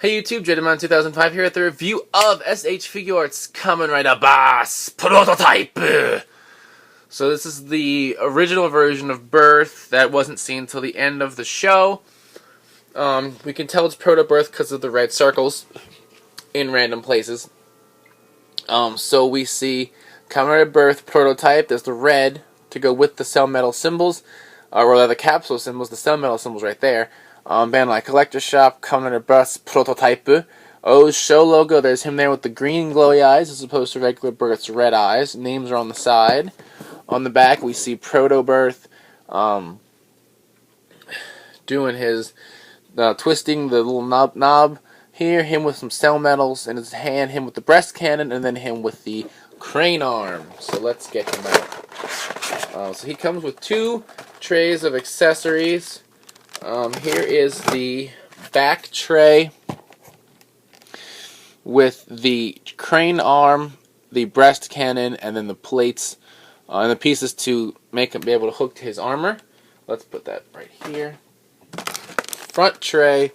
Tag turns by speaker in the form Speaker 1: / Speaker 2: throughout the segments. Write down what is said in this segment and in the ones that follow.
Speaker 1: Hey YouTube, JDman2005 here at the review of S.H.Figuarts Kamen Rider Boss Prototype! So this is the original version of Birth that wasn't seen until the end of the show. We can tell it's Proto-Birth because of the red circles in random places. So we see Kamen Rider Birth Prototype. There's the red to go with the cell metal symbols, or the capsule symbols, the cell metal symbols right there. Bandai Collector Shop, Kamen Rider Birth Prototype. Show logo, there's him there with the green glowy eyes as opposed to regular Birth's red eyes. Names are on the side. On the back we see Proto-Birth doing his, twisting the little knob here, him with some cell metals in his hand, him with the breast cannon, and then him with the crane arm. So let's get him out. So he comes with 2 trays of accessories. Here is the back tray with the crane arm, the breast cannon, and then the plates and the pieces to make him be able to hook to his armor. Let's put that right here. Front tray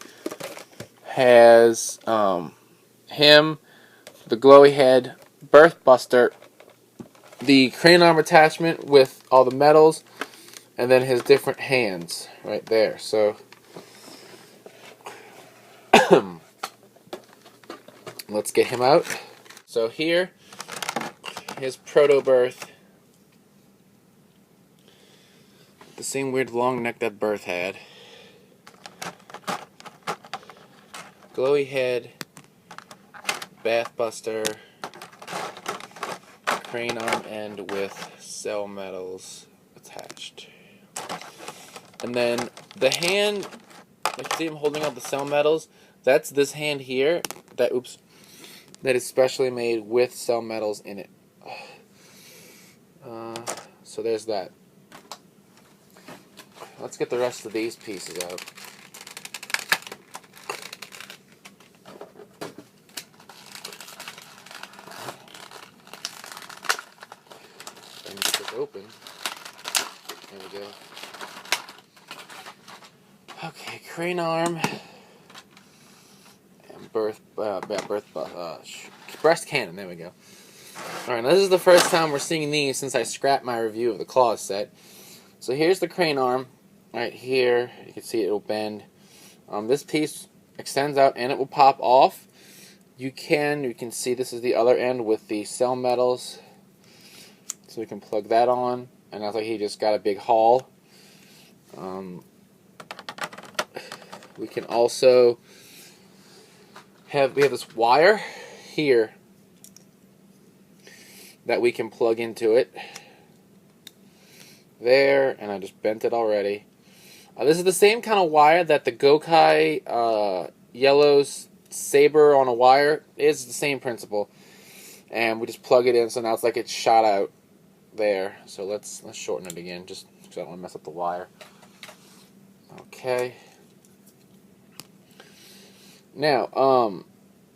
Speaker 1: has him, the glowy head, Birth Buster, the crane arm attachment with all the metals, and then his different hands right there. So let's get him out. So here, his Proto-Birth. The same weird long neck that Birth had. Glowy head, Bath Buster, crane arm end with cell metals attached. And then the hand, like you see him holding up the cell metals, that's this hand here, that is specially made with cell metals in it. So there's that. Let's get the rest of these pieces out. And get this open. There we go. Okay, crane arm and breast cannon. There we go. All right, now this is the first time we're seeing these since I scrapped my review of the claws set. So here's the crane arm right here. You can see it'll bend. This piece extends out and it will pop off. You can see this is the other end with the cell metals. So we can plug that on, and that's like he just got a big haul. We can also have this wire here that we can plug into it. There, and I just bent it already. This is the same kind of wire that the Gokai Yellow's saber on a wire is. The same principle, and we just plug it in. So now it's like it's shot out there. So let's shorten it again, just because I don't want to mess up the wire. Okay. Now,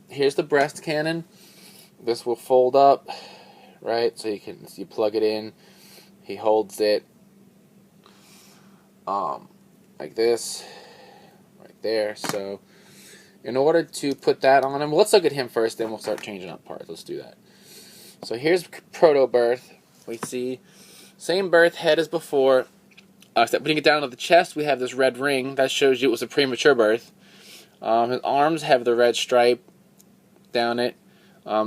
Speaker 1: here's the breast cannon. This will fold up, right? So you plug it in. He holds it like this, right there. So in order to put that on him, let's look at him first, then we'll start changing up parts. Let's do that. So here's Proto-Birth. We see same Birth head as before, except putting it down to the chest, we have this red ring. That shows you it was a premature birth. His arms have the red stripe down it.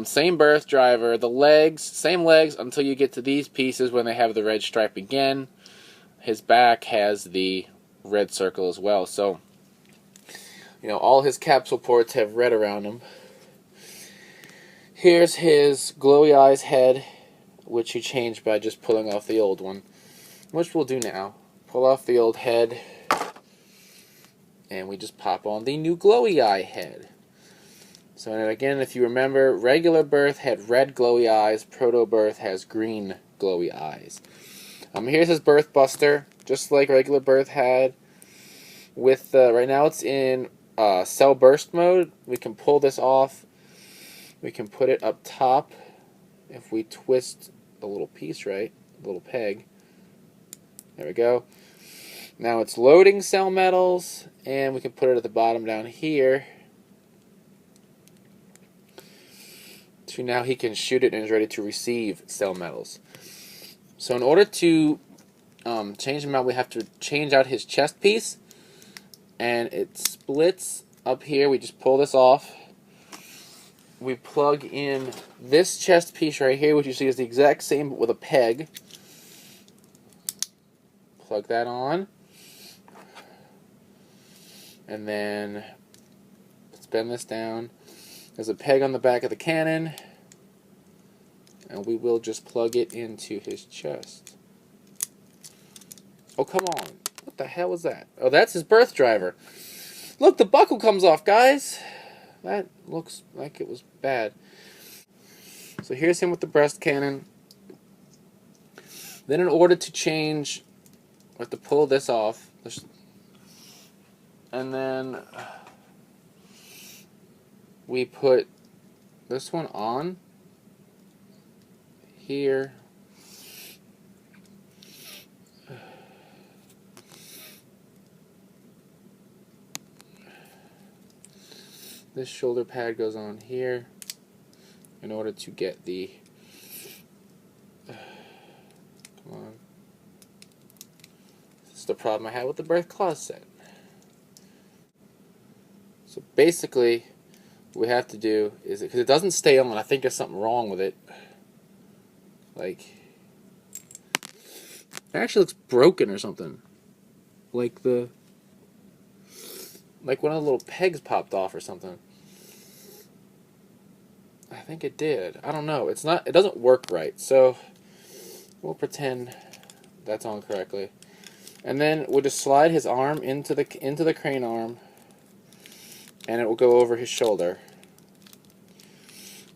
Speaker 1: Same Birth driver. The legs, same legs until you get to these pieces when they have the red stripe again. His back has the red circle as well. So, all his capsule ports have red around them. Here's his glowy eyes head, which he changed by just pulling off the old one, which we'll do now. Pull off the old head, and we just pop on the new glowy eye head. So again, if you remember, regular Birth had red glowy eyes, Proto-Birth has green glowy eyes. Here's his Birth Buster, just like regular Birth had. With right now it's in cell burst mode. We can pull this off. We can put it up top if we twist the little piece right, the little peg. There we go. Now it's loading cell metals, and we can put it at the bottom down here. to now he can shoot it and is ready to receive cell metals. So in order to change him out, we have to change out his chest piece, and it splits up here. We just pull this off. We plug in this chest piece right here, which you see is the exact same but with a peg. Plug that on, and then let's bend this down. There's a peg on the back of the cannon, and we will just plug it into his chest. Oh, come on. What the hell is that? Oh, that's his birth driver. Look, the buckle comes off, guys. That looks like it was bad. So here's him with the breast cannon. Then in order to change, we have to pull this off. And then we put this one on here. This shoulder pad goes on here in order to get the come on. This is the problem I had with the birth clause set. So basically what we have to do is, because it doesn't stay on, I think there's something wrong with it. Like, it actually looks broken or something. Like one of the little pegs popped off or something. I think it did. I don't know. It's not. It doesn't work right. So we'll pretend that's on correctly, and then we'll just slide his arm into the crane arm, and it will go over his shoulder.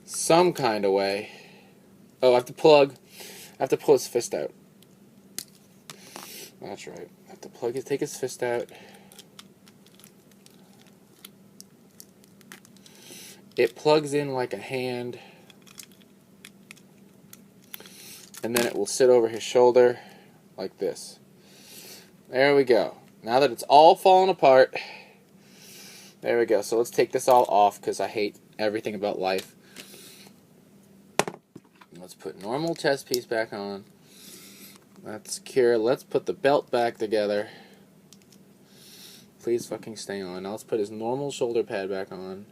Speaker 1: Some kind of way. Oh, I have to pull his fist out. That's right. I have to take his fist out. It plugs in like a hand, and then it will sit over his shoulder like this. There we go. Now that it's all fallen apart, there we go. So let's take this all off because I hate everything about life. Let's put normal chest piece back on. That's secure. Let's put the belt back together. Please fucking stay on. Now let's put his normal shoulder pad back on.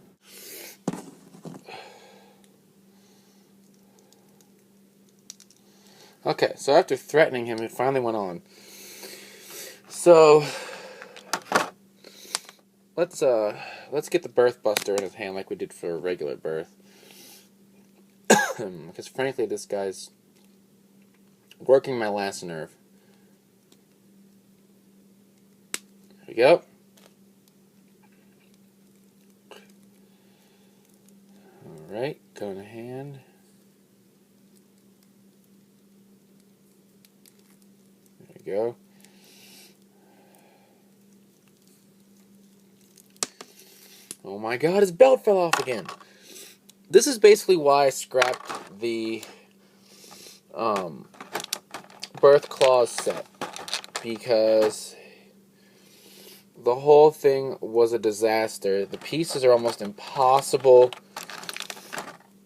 Speaker 1: Okay, so after threatening him, it finally went on. So let's get the birth buster in his hand like we did for a regular birth. Because frankly, this guy's working my last nerve. There we go. Alright, go in a hand. There we go. Oh my god, his belt fell off again. This is basically why I scrapped the birth clause set, because the whole thing was a disaster. The pieces are almost impossible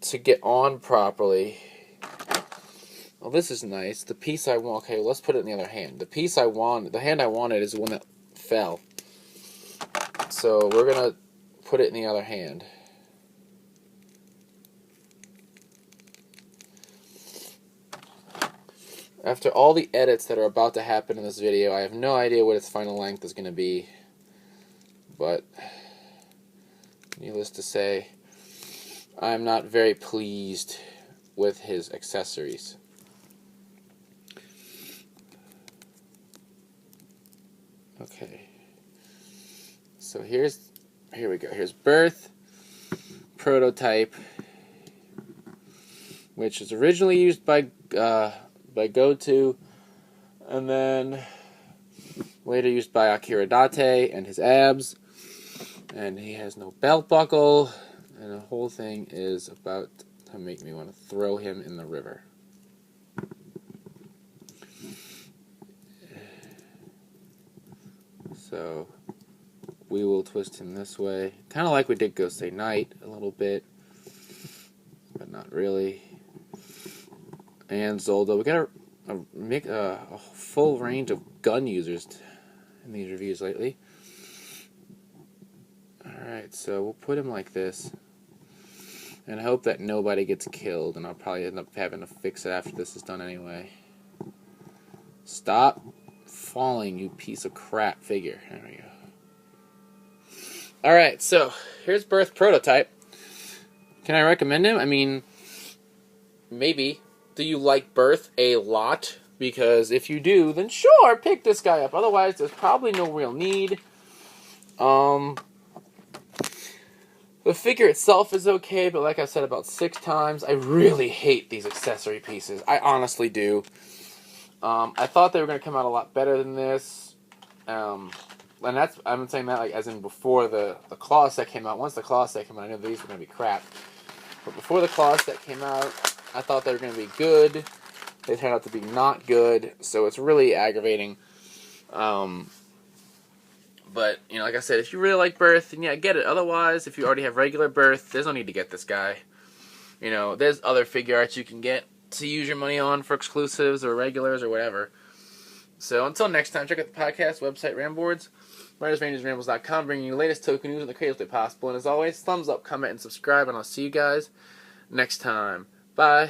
Speaker 1: to get on properly. Well, this is nice. The piece I want, okay, let's put it in the other hand. The hand I wanted is the one that fell. So we're gonna put it in the other hand. After all the edits that are about to happen in this video, I have no idea what its final length is going to be. But, needless to say, I'm not very pleased with his accessories. Okay. So here we go. Here's birth, prototype, which was originally used by Goto, and then later used by Akira Date and his abs, and he has no belt buckle, and the whole thing is about to make me want to throw him in the river. So we will twist him this way, kind of like we did Gosei Knight a little bit. but not really. And Zolda. We got a full range of gun users in these reviews lately. Alright, so we'll put him like this. And hope that nobody gets killed, and I'll probably end up having to fix it after this is done anyway. Stop falling, you piece of crap figure. There we go. Alright, so here's Birth Prototype. Can I recommend him? I mean, maybe. Do you like Birth a lot? Because if you do, then sure, pick this guy up. Otherwise, there's probably no real need. The figure itself is okay, but like I've said about 6 times, I really hate these accessory pieces. I honestly do. I thought they were going to come out a lot better than this. And that's, I'm saying that like as in before the claw set came out. Once the claw set came out, I knew these were going to be crap. But before the claw set came out, I thought they were going to be good. They turned out to be not good, so it's really aggravating. But, you know, like I said, if you really like Birth, then yeah, get it. Otherwise, if you already have regular Birth, there's no need to get this guy. You know, there's other Figuarts you can get to use your money on for exclusives or regulars or whatever. So until next time, check out the podcast, website, Ramboards, WritersRangersRambles.com, bringing you the latest token news in the craziest way possible. And as always, thumbs up, comment, and subscribe, and I'll see you guys next time. Bye.